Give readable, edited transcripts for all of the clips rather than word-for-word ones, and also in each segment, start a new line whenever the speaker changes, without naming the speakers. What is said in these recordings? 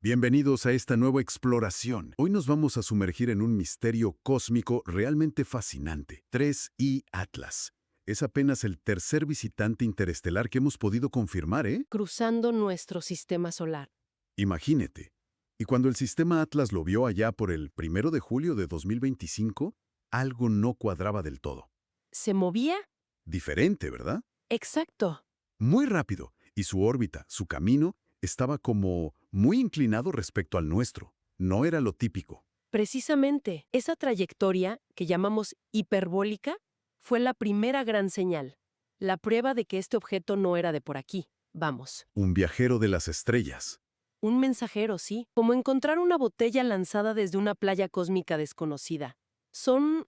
Bienvenidos a esta nueva exploración. Hoy nos vamos a sumergir en un misterio cósmico realmente fascinante. 3I Atlas. Es apenas el tercer visitante interestelar que hemos podido confirmar, ¿eh?
Cruzando nuestro sistema solar.
Imagínate. Y cuando el sistema Atlas lo vio allá por el 1 de julio de 2025, algo no cuadraba del todo.
¿Se movía?
Diferente, ¿verdad?
Exacto.
Muy rápido, y su órbita, su camino, estaba como muy inclinado respecto al nuestro. No era lo típico.
Precisamente, esa trayectoria, que llamamos hiperbólica, fue la primera gran señal. La prueba de que este objeto no era de por aquí. Vamos.
Un viajero de las estrellas.
Un mensajero, sí. Como encontrar una botella lanzada desde una playa cósmica desconocida. Son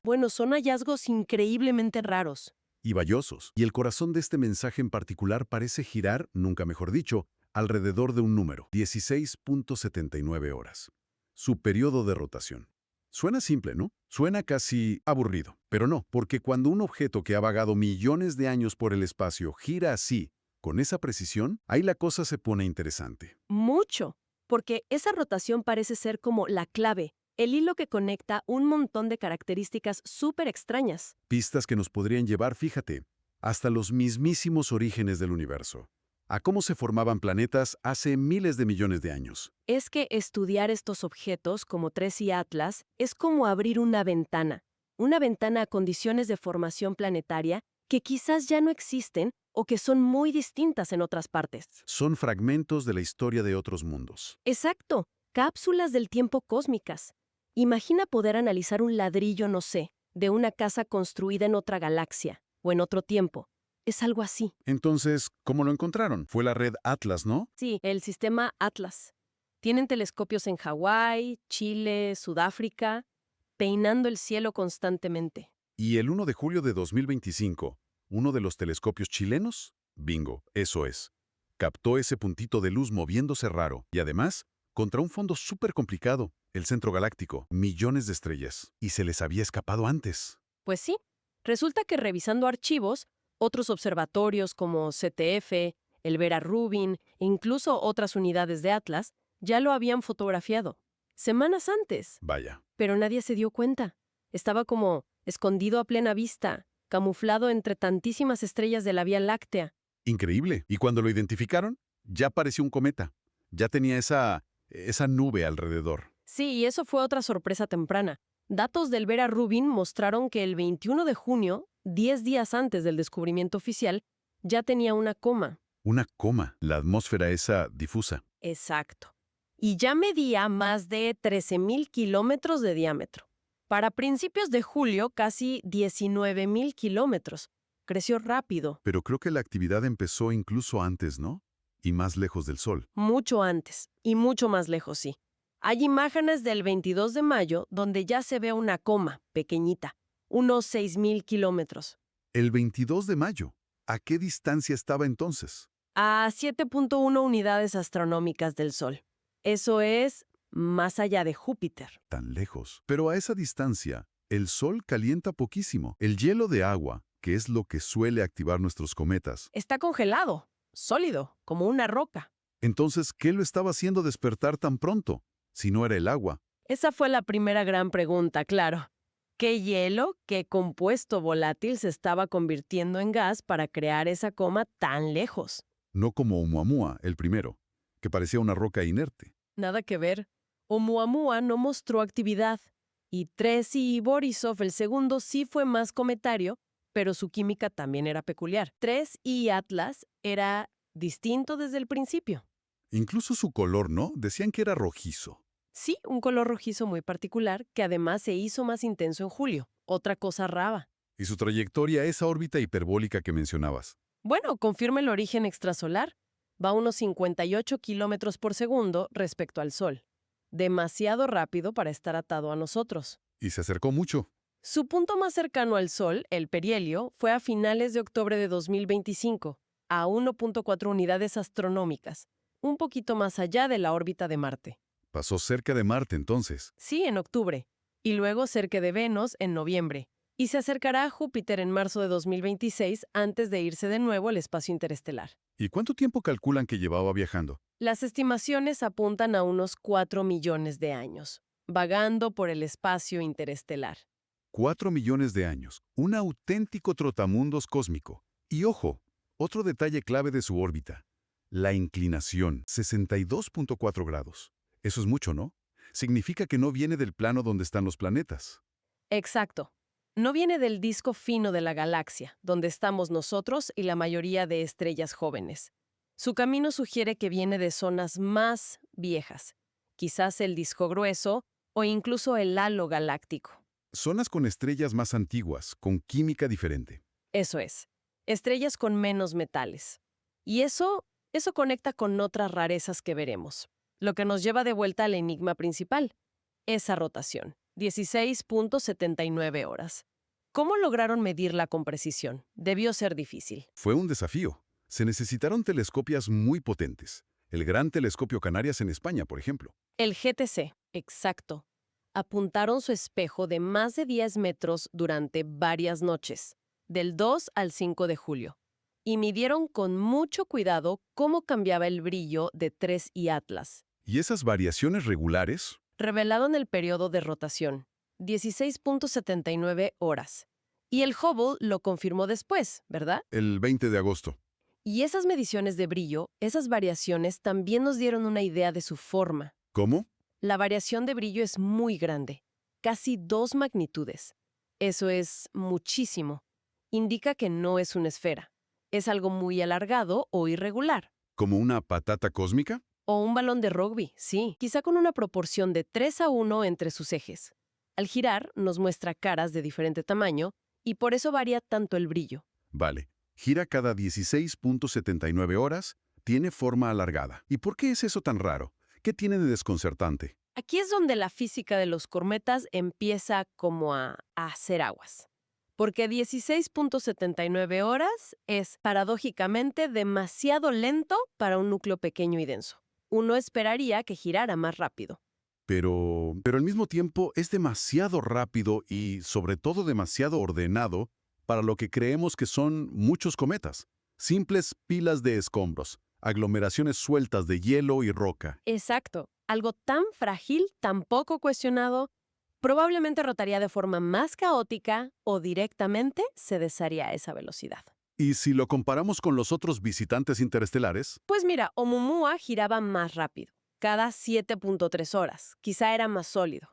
hallazgos increíblemente raros.
Y valiosos. Y el corazón de este mensaje en particular parece girar, nunca mejor dicho, alrededor de un número, 16.79 horas. Su periodo de rotación. Suena simple, ¿no? Suena casi aburrido. Pero no, porque cuando un objeto que ha vagado millones de años por el espacio gira así, con esa precisión, ahí la cosa se pone interesante.
Mucho. Porque esa rotación parece ser como la clave, el hilo que conecta un montón de características súper extrañas.
Pistas que nos podrían llevar, fíjate, hasta los mismísimos orígenes del universo. A cómo se formaban planetas hace miles de millones de años.
Es que estudiar estos objetos, como 3I Atlas, es como abrir una ventana a condiciones de formación planetaria que quizás ya no existen o que son muy distintas en otras partes.
Son fragmentos de la historia de otros mundos.
Exacto, cápsulas del tiempo cósmicas. Imagina poder analizar un ladrillo, no sé, de una casa construida en otra galaxia o en otro tiempo. Es algo así.
Entonces, ¿cómo lo encontraron? Fue la red Atlas, ¿no?
Sí, el sistema Atlas. Tienen telescopios en Hawái, Chile, Sudáfrica, peinando el cielo constantemente.
Y el 1 de julio de 2025, uno de los telescopios chilenos, bingo, eso es, captó ese puntito de luz moviéndose raro y además, contra un fondo súper complicado, el centro galáctico, millones de estrellas, y se les había escapado antes.
Pues sí, resulta que revisando archivos, otros observatorios como CTF, el Vera Rubin e incluso otras unidades de Atlas ya lo habían fotografiado. Semanas antes.
Vaya.
Pero nadie se dio cuenta. Estaba como escondido a plena vista, camuflado entre tantísimas estrellas de la Vía Láctea.
Increíble. Y cuando lo identificaron, ya parecía un cometa. Ya tenía esa nube alrededor.
Sí, y eso fue otra sorpresa temprana. Datos del Vera Rubin mostraron que el 21 de junio, 10 días antes del descubrimiento oficial, ya tenía una coma.
Una coma, la atmósfera esa difusa.
Exacto. Y ya medía más de 13.000 kilómetros de diámetro. Para principios de julio, casi 19.000 kilómetros. Creció rápido.
Pero creo que la actividad empezó incluso antes, ¿no? Y más lejos del Sol.
Mucho antes. Y mucho más lejos, sí. Hay imágenes del 22 de mayo donde ya se ve una coma, pequeñita. Unos 6.000 kilómetros.
El 22 de mayo. ¿A qué distancia estaba entonces?
A 7.1 unidades astronómicas del Sol. Eso es más allá de Júpiter.
Tan lejos. Pero a esa distancia, el Sol calienta poquísimo. El hielo de agua, que es lo que suele activar nuestros cometas.
Está congelado, sólido, como una roca.
Entonces, ¿qué lo estaba haciendo despertar tan pronto? Si no era el agua.
Esa fue la primera gran pregunta, claro. ¿Qué hielo, qué compuesto volátil se estaba convirtiendo en gas para crear esa coma tan lejos?
No como Oumuamua, el primero, que parecía una roca inerte.
Nada que ver. Oumuamua no mostró actividad. Y 3I Borisov, el segundo, sí fue más cometario, pero su química también era peculiar. 3I Atlas era distinto desde el principio.
Incluso su color, ¿no? Decían que era rojizo.
Sí, un color rojizo muy particular que además se hizo más intenso en julio. Otra cosa rara.
Y su trayectoria, esa órbita hiperbólica que mencionabas.
Bueno, confirma el origen extrasolar. Va a unos 58 kilómetros por segundo respecto al Sol. Demasiado rápido para estar atado a nosotros.
Y se acercó mucho.
Su punto más cercano al Sol, el perihelio, fue a finales de octubre de 2025, a 1.4 unidades astronómicas, un poquito más allá de la órbita de Marte.
Pasó cerca de Marte entonces.
Sí, en octubre, y luego cerca de Venus en noviembre, y se acercará a Júpiter en marzo de 2026 antes de irse de nuevo al espacio interestelar.
¿Y cuánto tiempo calculan que llevaba viajando?
Las estimaciones apuntan a unos 4 millones de años, vagando por el espacio interestelar.
4 millones de años. Un auténtico trotamundos cósmico. Y ojo, otro detalle clave de su órbita. La inclinación, 62.4 grados. Eso es mucho, ¿no? Significa que no viene del plano donde están los planetas.
Exacto. No viene del disco fino de la galaxia, donde estamos nosotros y la mayoría de estrellas jóvenes. Su camino sugiere que viene de zonas más viejas, quizás el disco grueso o incluso el halo galáctico.
Zonas con estrellas más antiguas, con química diferente.
Eso es, estrellas con menos metales. Y eso conecta con otras rarezas que veremos, lo que nos lleva de vuelta al enigma principal, esa rotación, 16.79 horas. ¿Cómo lograron medirla con precisión? Debió ser difícil.
Fue un desafío. Se necesitaron telescopios muy potentes. El Gran Telescopio Canarias en España, por ejemplo.
El GTC, exacto. Apuntaron su espejo de más de 10 metros durante varias noches, del 2 al 5 de julio, y midieron con mucho cuidado cómo cambiaba el brillo de 3 y Atlas,
Y esas variaciones regulares,
revelado en el periodo de rotación, 16.79 horas. Y el Hubble lo confirmó después, ¿verdad?
el 20 de agosto.
Y esas mediciones de brillo, esas variaciones también nos dieron una idea de su forma.
¿Cómo?
La variación de brillo es muy grande, casi 2 magnitudes. Eso es muchísimo. Indica que no es una esfera. Es algo muy alargado o irregular.
¿Como una patata cósmica?
O un balón de rugby, sí, quizá con una proporción de 3:1 entre sus ejes. Al girar, nos muestra caras de diferente tamaño y por eso varía tanto el brillo.
Vale. Gira cada 16.79 horas, tiene forma alargada. ¿Y por qué es eso tan raro? ¿Qué tiene de desconcertante?
Aquí es donde la física de los cometas empieza como a hacer aguas. Porque 16.79 horas es, paradójicamente, demasiado lento para un núcleo pequeño y denso. Uno esperaría que girara más rápido.
Pero al mismo tiempo es demasiado rápido y, sobre todo, demasiado ordenado para lo que creemos que son muchos cometas. Simples pilas de escombros, aglomeraciones sueltas de hielo y roca.
Exacto. Algo tan frágil, tan poco cuestionado, probablemente rotaría de forma más caótica o directamente se desharía a esa velocidad.
Y si lo comparamos con los otros visitantes interestelares,
Pues mira, Oumuamua giraba más rápido, cada 7.3 horas, quizá era más sólido.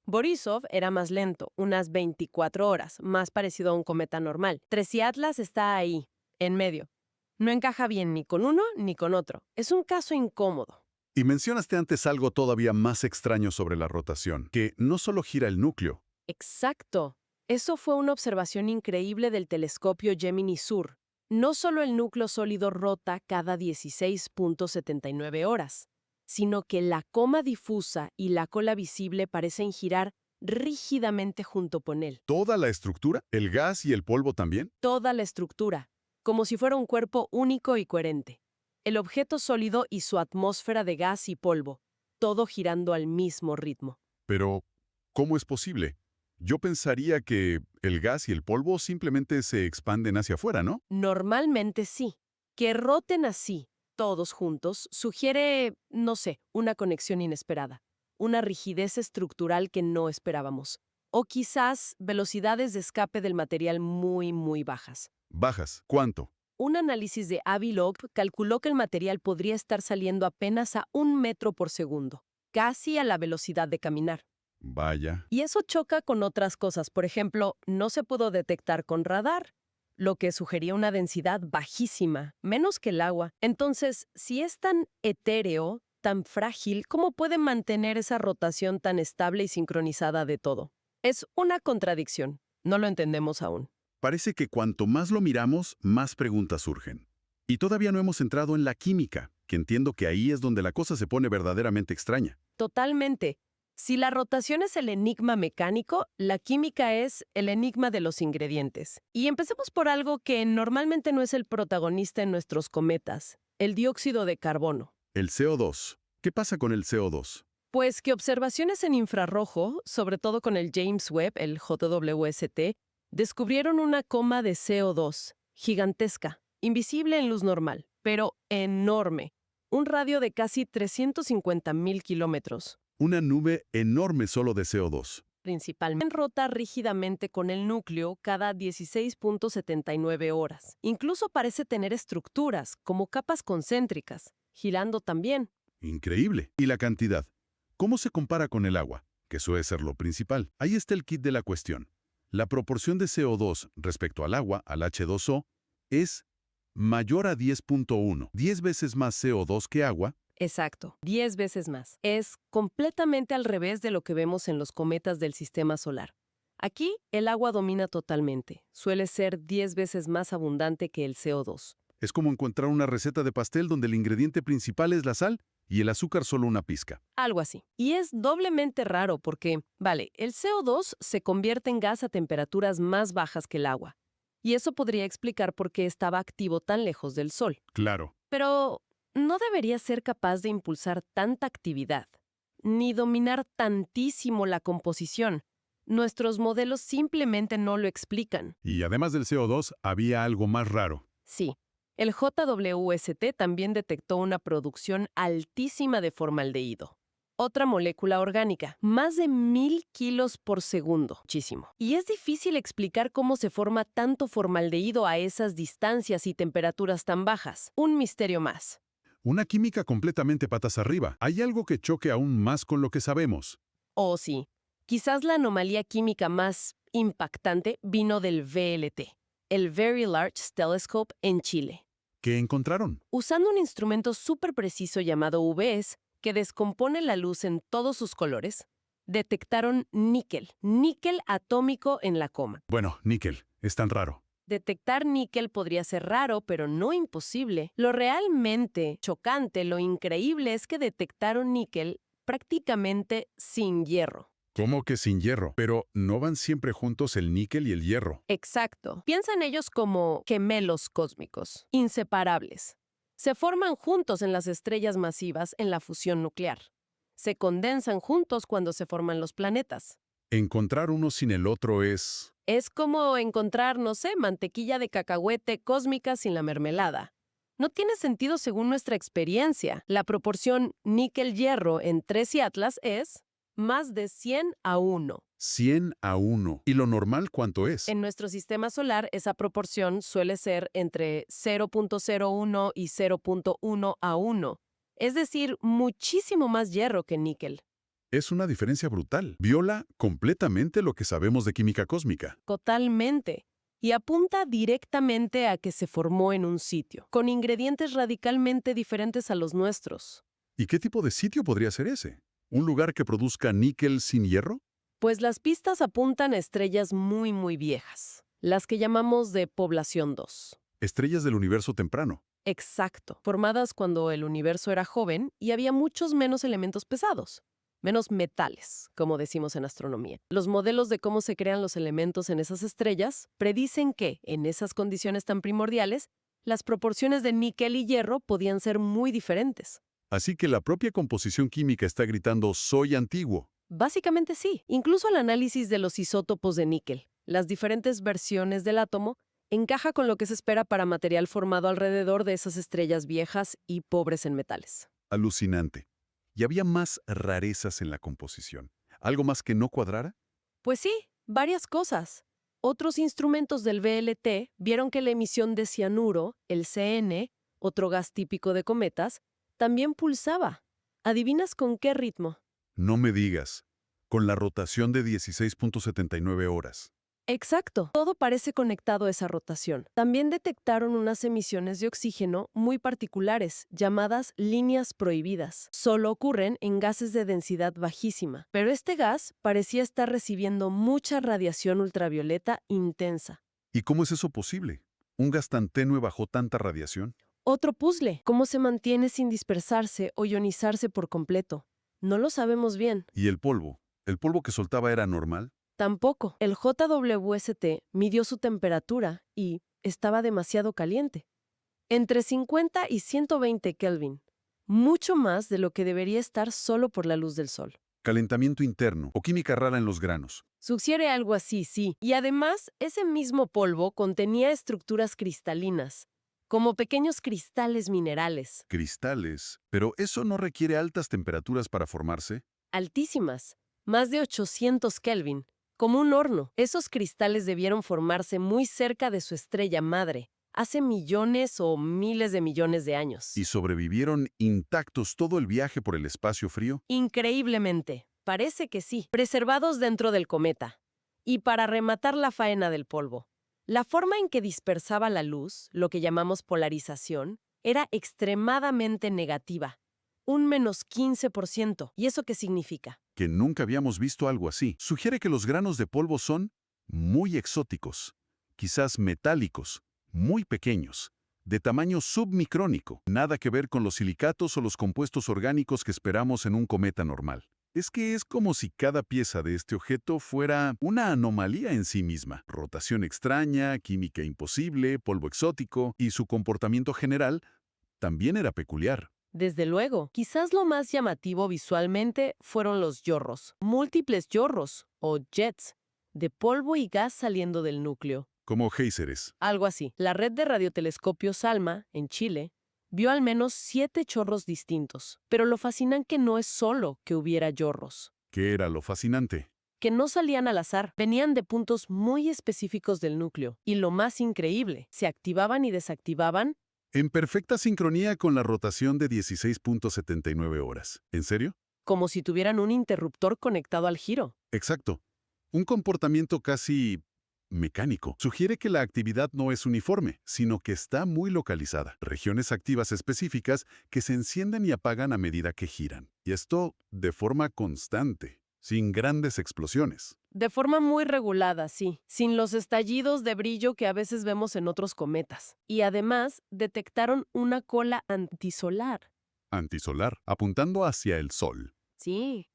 Borisov era más lento, unas 24 horas, más parecido a un cometa normal. Tracy Atlas está ahí, en medio. No encaja bien ni con uno ni con otro. Es un caso incómodo.
y mencionaste antes algo todavía más extraño sobre la rotación, que no solo gira el núcleo.
Exacto. Eso fue una observación increíble del telescopio Gemini Sur. No solo el núcleo sólido rota cada 16.79 horas, sino que la coma difusa y la cola visible parecen girar rígidamente junto con él.
¿Toda la estructura? ¿El gas y el polvo también?
Toda la estructura, como si fuera un cuerpo único y coherente. El objeto sólido y su atmósfera de gas y polvo, todo girando al mismo ritmo.
Pero, ¿cómo es posible? Yo pensaría que el gas y el polvo simplemente se expanden hacia afuera, ¿no?
Normalmente sí. Que roten así, todos juntos, sugiere, no sé, una conexión inesperada, una rigidez estructural que no esperábamos, o quizás velocidades de escape del material muy, muy bajas.
Bajas. ¿Cuánto?
Un análisis de Avi Loeb calculó que el material podría estar saliendo apenas a 1 metro por segundo, casi a la velocidad de caminar.
Vaya.
Y eso choca con otras cosas. Por ejemplo, no se pudo detectar con radar, lo que sugería una densidad bajísima, menos que el agua. Entonces, si es tan etéreo, tan frágil, ¿cómo puede mantener esa rotación tan estable y sincronizada de todo? Es una contradicción. No lo entendemos aún.
Parece que cuanto más lo miramos, más preguntas surgen. Y todavía no hemos entrado en la química, que entiendo que ahí es donde la cosa se pone verdaderamente extraña.
Totalmente. Si la rotación es el enigma mecánico, la química es el enigma de los ingredientes. Y empecemos por algo que normalmente no es el protagonista en nuestros cometas, el dióxido de carbono.
El CO2. ¿Qué pasa con el CO2?
Pues que observaciones en infrarrojo, sobre todo con el James Webb, el JWST, descubrieron una coma de CO2, gigantesca, invisible en luz normal, pero enorme, un radio de casi 350.000 kilómetros.
Una nube enorme solo de CO2.
Principalmente rota rígidamente con el núcleo cada 16.79 horas. Incluso parece tener estructuras, como capas concéntricas, girando también.
Increíble. ¿Y la cantidad? ¿Cómo se compara con el agua? Que suele ser lo principal. Ahí está el kit de la cuestión. La proporción de CO2 respecto al agua, al H2O, es mayor a 10.1, 10 veces más CO2 que agua.
Exacto, 10 veces más. Es completamente al revés de lo que vemos en los cometas del sistema solar. Aquí, el agua domina totalmente. Suele ser 10 veces más abundante que el CO2.
Es como encontrar una receta de pastel donde el ingrediente principal es la sal y el azúcar solo una pizca.
Algo así. Y es doblemente raro porque, vale, el CO2 se convierte en gas a temperaturas más bajas que el agua. Y eso podría explicar por qué estaba activo tan lejos del Sol.
Claro.
Pero no debería ser capaz de impulsar tanta actividad, ni dominar tantísimo la composición. Nuestros modelos simplemente no lo explican.
Y además del CO2, había algo más raro.
Sí, el JWST también detectó una producción altísima de formaldehído. Otra molécula orgánica, más de 1000 kilos por segundo. Muchísimo. Y es difícil explicar cómo se forma tanto formaldehído a esas distancias y temperaturas tan bajas. Un misterio más.
Una química completamente patas arriba. Hay algo que choque aún más con lo que sabemos.
Oh, sí. Quizás la anomalía química más impactante vino del VLT, el Very Large Telescope en Chile.
¿Qué encontraron?
Usando un instrumento súper preciso llamado UVS, que descompone la luz en todos sus colores, detectaron níquel atómico en la coma.
Bueno, níquel. Es tan raro.
Detectar níquel podría ser raro, pero no imposible. Lo realmente chocante, lo increíble es que detectaron níquel prácticamente sin hierro.
¿Cómo que sin hierro? Pero ¿no van siempre juntos el níquel y el hierro?
Exacto. Piensa en ellos como gemelos cósmicos, inseparables. Se forman juntos en las estrellas masivas en la fusión nuclear. Se condensan juntos cuando se forman los planetas.
Encontrar uno sin el otro es...
Es como encontrar, no sé, mantequilla de cacahuete cósmica sin la mermelada. No tiene sentido según nuestra experiencia. La proporción níquel-hierro en 3 y Atlas es más de 100 a 1.
100 a 1. ¿Y lo normal cuánto es?
En nuestro sistema solar, esa proporción suele ser entre 0.01 y 0.1 a 1. Es decir, muchísimo más hierro que níquel.
Es una diferencia brutal. Viola completamente lo que sabemos de química cósmica.
Totalmente. Y apunta directamente a que se formó en un sitio, con ingredientes radicalmente diferentes a los nuestros.
¿Y qué tipo de sitio podría ser ese? ¿Un lugar que produzca níquel sin hierro?
Pues las pistas apuntan a estrellas muy, muy viejas, las que llamamos de población 2.
Estrellas del universo temprano.
Exacto, formadas cuando el universo era joven y había muchos menos elementos pesados. Menos metales, como decimos en astronomía. Los modelos de cómo se crean los elementos en esas estrellas predicen que, en esas condiciones tan primordiales, las proporciones de níquel y hierro podían ser muy diferentes.
Así que la propia composición química está gritando «soy antiguo».
Básicamente sí. Incluso el análisis de los isótopos de níquel, las diferentes versiones del átomo, encaja con lo que se espera para material formado alrededor de esas estrellas viejas y pobres en metales.
Alucinante. ¿Y había más rarezas en la composición? ¿Algo más que no cuadrara?
Pues sí, varias cosas. Otros instrumentos del VLT vieron que la emisión de cianuro, el CN, otro gas típico de cometas, también pulsaba. ¿Adivinas con qué ritmo?
No me digas. Con la rotación de 16.79 horas.
Exacto. Todo parece conectado a esa rotación. También detectaron unas emisiones de oxígeno muy particulares, llamadas líneas prohibidas. Solo ocurren en gases de densidad bajísima. Pero este gas parecía estar recibiendo mucha radiación ultravioleta intensa.
¿Y cómo es eso posible? ¿Un gas tan tenue bajo tanta radiación?
Otro puzzle. ¿Cómo se mantiene sin dispersarse o ionizarse por completo? No lo sabemos bien.
¿Y el polvo? ¿El polvo que soltaba era normal?
Tampoco. El JWST midió su temperatura y estaba demasiado caliente. Entre 50 y 120 Kelvin. Mucho más de lo que debería estar solo por la luz del sol.
Calentamiento interno o química rara en los granos.
Sugiere algo así, sí. Y además, ese mismo polvo contenía estructuras cristalinas, como pequeños cristales minerales,
Cristales. ¿Pero eso no requiere altas temperaturas para formarse?
altísimas, más de 800 Kelvin, como un horno. Esos cristales debieron formarse muy cerca de su estrella madre, hace millones o miles de millones de años.
¿Y sobrevivieron intactos todo el viaje por el espacio frío?
Increíblemente, parece que sí, preservados dentro del cometa. Y para rematar la faena del polvo, la forma en que dispersaba la luz, lo que llamamos polarización, era extremadamente negativa, un menos 15%. ¿Y eso qué significa?
Que nunca habíamos visto algo así. Sugiere que los granos de polvo son muy exóticos, quizás metálicos, muy pequeños, de tamaño submicrónico, nada que ver con los silicatos o los compuestos orgánicos que esperamos en un cometa normal. Es que es como si cada pieza de este objeto fuera una anomalía en sí misma. Rotación extraña, química imposible, polvo exótico, y su comportamiento general también era peculiar.
Desde luego, quizás lo más llamativo visualmente fueron los yorros, múltiples yorros, o jets, de polvo y gas saliendo del núcleo.
Como géiseres.
Algo así. La red de radiotelescopios ALMA, en Chile, vio al menos 7 chorros distintos. Pero lo fascinante no es solo que hubiera yorros,
¿Qué era lo fascinante?
que no salían al azar, venían de puntos muy específicos del núcleo. Y lo más increíble, se activaban y desactivaban
En perfecta sincronía con la rotación de 16.79 horas. ¿En serio?
como si tuvieran un interruptor conectado al giro.
Exacto. Un comportamiento casi mecánico. Sugiere que la actividad no es uniforme, sino que está muy localizada. Regiones activas específicas que se encienden y apagan a medida que giran. Y esto de forma constante, sin grandes explosiones.
De forma muy regulada, sí, sin los estallidos de brillo que a veces vemos en otros cometas. Y además, detectaron una cola antisolar.
Antisolar, apuntando hacia el Sol.
Sí.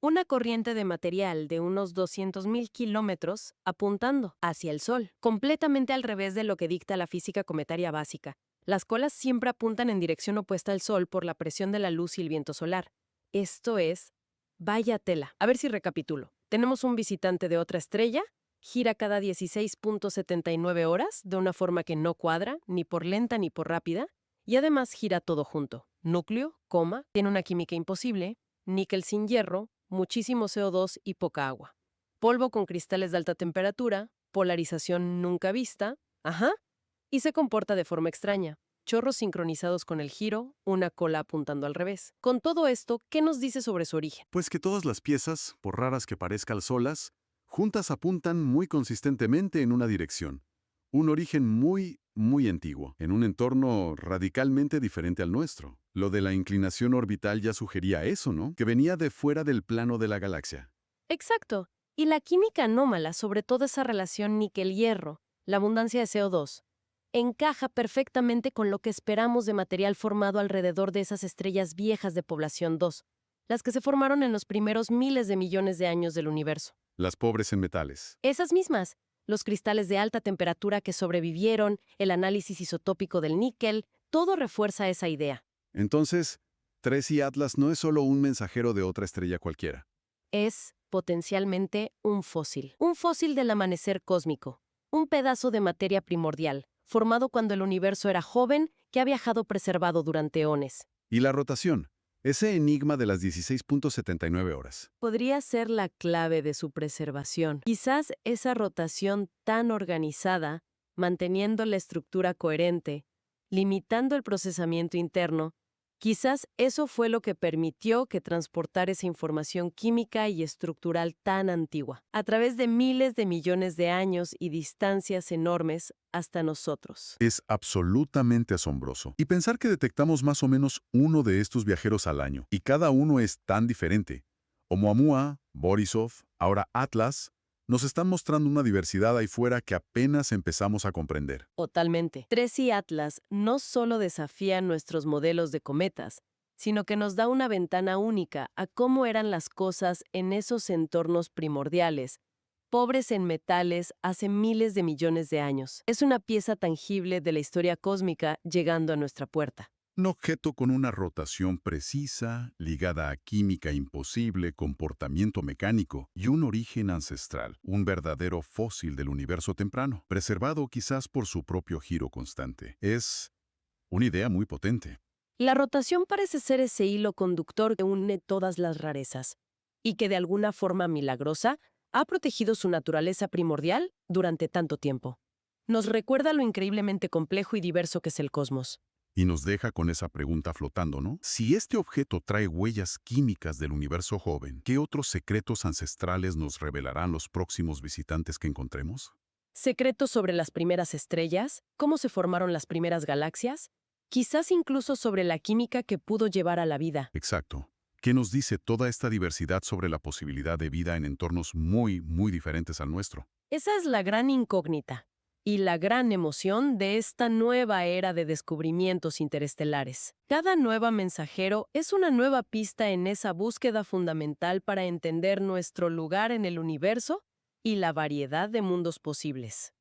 Una corriente de material de unos 200.000 kilómetros apuntando hacia el Sol, completamente al revés de lo que dicta la física cometaria básica. Las colas siempre apuntan en dirección opuesta al Sol por la presión de la luz y el viento solar. Esto es, vaya tela. A ver si recapitulo. Tenemos un visitante de otra estrella, gira cada 16.79 horas de una forma que no cuadra, ni por lenta ni por rápida, y además gira todo junto. Núcleo, coma, tiene una química imposible, níquel sin hierro, muchísimo CO2 y poca agua. Polvo con cristales de alta temperatura, polarización nunca vista, y se comporta de forma extraña. Chorros sincronizados con el giro, una cola apuntando al revés. Con todo esto, ¿qué nos dice sobre su origen?
Pues que todas las piezas, por raras que parezcan solas, juntas apuntan muy consistentemente en una dirección. Un origen muy antiguo, en un entorno radicalmente diferente al nuestro. Lo de la inclinación orbital ya sugería eso, ¿no? Que venía de fuera del plano de la galaxia.
Exacto. Y la química anómala sobre toda esa relación níquel-hierro, la abundancia de CO2, encaja perfectamente con lo que esperamos de material formado alrededor de esas estrellas viejas de población 2, las que se formaron en los primeros miles de millones de años del universo.
Las pobres en metales.
Esas mismas, los cristales de alta temperatura que sobrevivieron, el análisis isotópico del níquel, todo refuerza esa idea.
Entonces, Tracy Atlas no es solo un mensajero de otra estrella cualquiera.
Es, potencialmente, un fósil del amanecer cósmico, un pedazo de materia primordial, formado cuando el universo era joven, que ha viajado preservado durante eones.
Y la rotación, ese enigma de las 16.79 horas.
Podría ser la clave de su preservación. Quizás esa rotación tan organizada, manteniendo la estructura coherente, limitando el procesamiento interno, quizás eso fue lo que permitió que transportara esa información química y estructural tan antigua, a través de miles de millones de años y distancias enormes hasta nosotros.
Es absolutamente asombroso. Y pensar que detectamos más o menos uno de estos viajeros al año, y cada uno es tan diferente. Oumuamua, Borisov, ahora Atlas, nos están mostrando una diversidad ahí fuera que apenas empezamos a comprender.
Totalmente. Tracy Atlas no solo desafía nuestros modelos de cometas, sino que nos da una ventana única a cómo eran las cosas en esos entornos primordiales, pobres en metales hace miles de millones de años. Es una pieza tangible de la historia cósmica llegando a nuestra puerta.
Un objeto con una rotación precisa, ligada a química imposible, comportamiento mecánico y un origen ancestral, un verdadero fósil del universo temprano, preservado quizás por su propio giro constante. Es Una idea muy potente.
La rotación parece ser ese hilo conductor que une todas las rarezas y que de alguna forma milagrosa ha protegido su naturaleza primordial durante tanto tiempo. Nos recuerda lo increíblemente complejo y diverso que es el cosmos.
Y nos deja con esa pregunta flotando, ¿no? Si este objeto trae huellas químicas del universo joven, ¿qué otros secretos ancestrales nos revelarán los próximos visitantes que encontremos?
Secretos sobre las primeras estrellas, cómo se formaron las primeras galaxias, quizás incluso sobre la química que pudo llevar a la vida.
Exacto. ¿Qué nos dice toda esta diversidad sobre la posibilidad de vida en entornos muy, muy diferentes al nuestro?
Esa es la gran incógnita y la gran emoción de esta nueva era de descubrimientos interestelares. Cada nueva mensajero es una nueva pista en esa búsqueda fundamental para entender nuestro lugar en el universo y la variedad de mundos posibles.